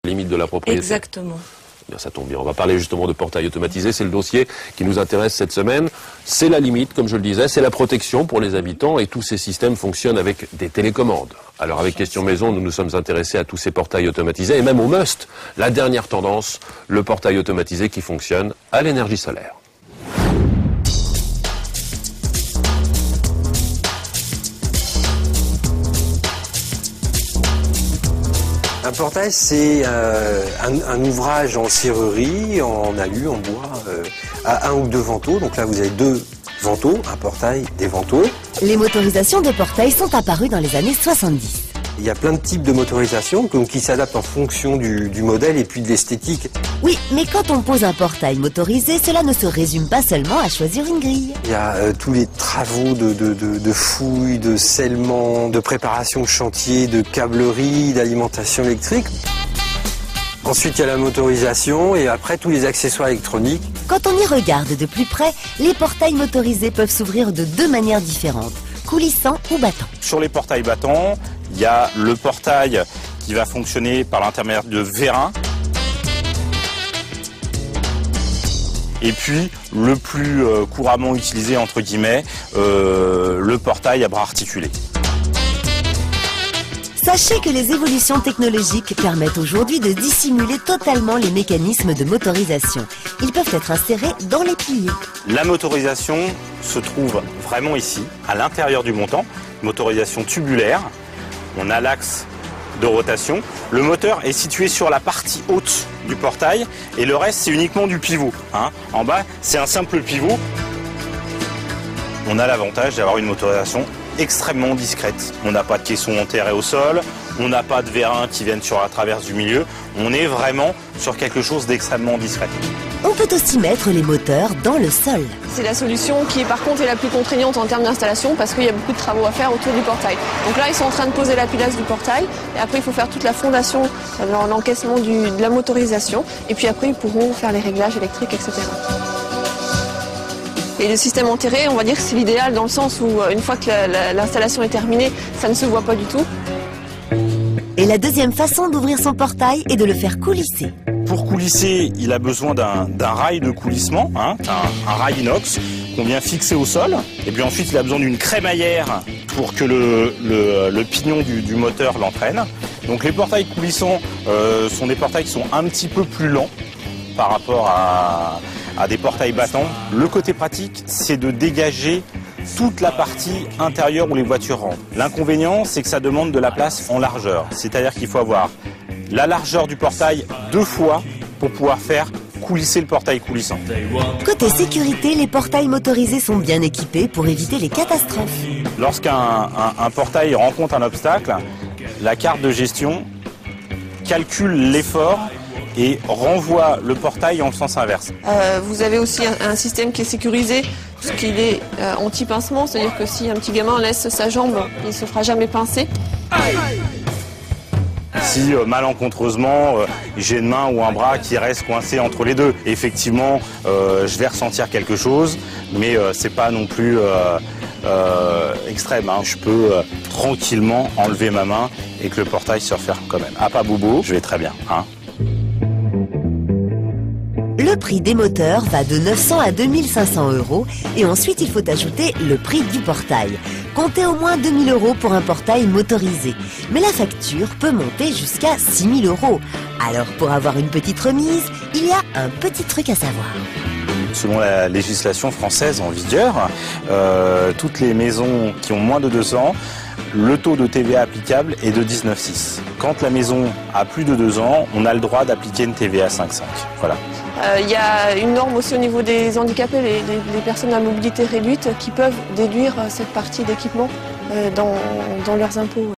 limite de la propriété. Exactement. Bien, ça tombe bien. On va parler justement de portail automatisé. C'est le dossier qui nous intéresse cette semaine. C'est la limite, comme je le disais, c'est la protection pour les habitants et tous ces systèmes fonctionnent avec des télécommandes. Alors avec Question Maison, nous nous sommes intéressés à tous ces portails automatisés et même au must, la dernière tendance, le portail automatisé qui fonctionne à l'énergie solaire. Un portail, c'est un ouvrage en serrurerie, en alu, en bois, à 1 ou 2 vantaux. Donc là, vous avez 2 vantaux, un portail, des vantaux. Les motorisations de portail sont apparues dans les années 70. Il y a plein de types de motorisation qui s'adaptent en fonction du modèle et puis de l'esthétique. Oui, mais quand on pose un portail motorisé, cela ne se résume pas seulement à choisir une grille. Il y a tous les travaux de fouilles, de scellement, de préparation de chantier, de câblerie, d'alimentation électrique. Ensuite, il y a la motorisation et après tous les accessoires électroniques. Quand on y regarde de plus près, les portails motorisés peuvent s'ouvrir de 2 manières différentes, coulissant ou battant. Sur les portails battants, il y a le portail qui va fonctionner par l'intermédiaire de vérins. Et puis, le plus couramment utilisé, entre guillemets, le portail à bras articulés. Sachez que les évolutions technologiques permettent aujourd'hui de dissimuler totalement les mécanismes de motorisation. Ils peuvent être insérés dans les piliers. La motorisation se trouve vraiment ici, à l'intérieur du montant, motorisation tubulaire. On a l'axe de rotation. Le moteur est situé sur la partie haute du portail et le reste c'est uniquement du pivot. En bas c'est un simple pivot. On a l'avantage d'avoir une motorisation extrêmement discrète. On n'a pas de caisson enterré au sol, on n'a pas de vérins qui viennent sur la traverse du milieu. On est vraiment sur quelque chose d'extrêmement discret. On peut aussi mettre les moteurs dans le sol. C'est la solution qui est par contre la plus contraignante en termes d'installation parce qu'il y a beaucoup de travaux à faire autour du portail. Donc là ils sont en train de poser la pilasse du portail et après il faut faire toute la fondation, l'encaissement de la motorisation et puis après ils pourront faire les réglages électriques, etc. Et le système enterré, on va dire que c'est l'idéal dans le sens où une fois que l'installation est terminée, ça ne se voit pas du tout. Et la deuxième façon d'ouvrir son portail est de le faire coulisser. Pour coulisser, il a besoin d'un rail de coulissement, un rail inox qu'on vient fixer au sol. Et puis ensuite, il a besoin d'une crémaillère pour que le pignon du moteur l'entraîne. Donc les portails coulissants sont des portails qui sont un petit peu plus lents par rapport à des portails battants. Le côté pratique, c'est de dégager toute la partie intérieure où les voitures rentrent. L'inconvénient, c'est que ça demande de la place en largeur. C'est-à-dire qu'il faut avoir la largeur du portail 2 fois pour pouvoir faire coulisser le portail coulissant. Côté sécurité, les portails motorisés sont bien équipés pour éviter les catastrophes. Lorsqu'un portail rencontre un obstacle, la carte de gestion calcule l'effort et renvoie le portail en le sens inverse. Vous avez aussi un système qui est sécurisé, puisqu'il est anti-pincement, c'est-à-dire que si un petit gamin laisse sa jambe, il ne se fera jamais pincer. Si malencontreusement j'ai une main ou un bras qui reste coincé entre les deux, effectivement je vais ressentir quelque chose, mais c'est pas non plus extrême. Je peux tranquillement enlever ma main et que le portail se referme quand même. Ah pas bobo, je vais très bien. Le prix des moteurs va de 900 à 2500 € et ensuite il faut ajouter le prix du portail. Comptez au moins 2000 € pour un portail motorisé. Mais la facture peut monter jusqu'à 6000 €. Alors pour avoir une petite remise, il y a un petit truc à savoir. Selon la législation française en vigueur, toutes les maisons qui ont moins de 2 ans, le taux de TVA applicable est de 19,6. Quand la maison a plus de 2 ans, on a le droit d'appliquer une TVA 5,5. Voilà. Il y a une norme aussi au niveau des handicapés, les personnes à mobilité réduite qui peuvent déduire cette partie d'équipement dans leurs impôts.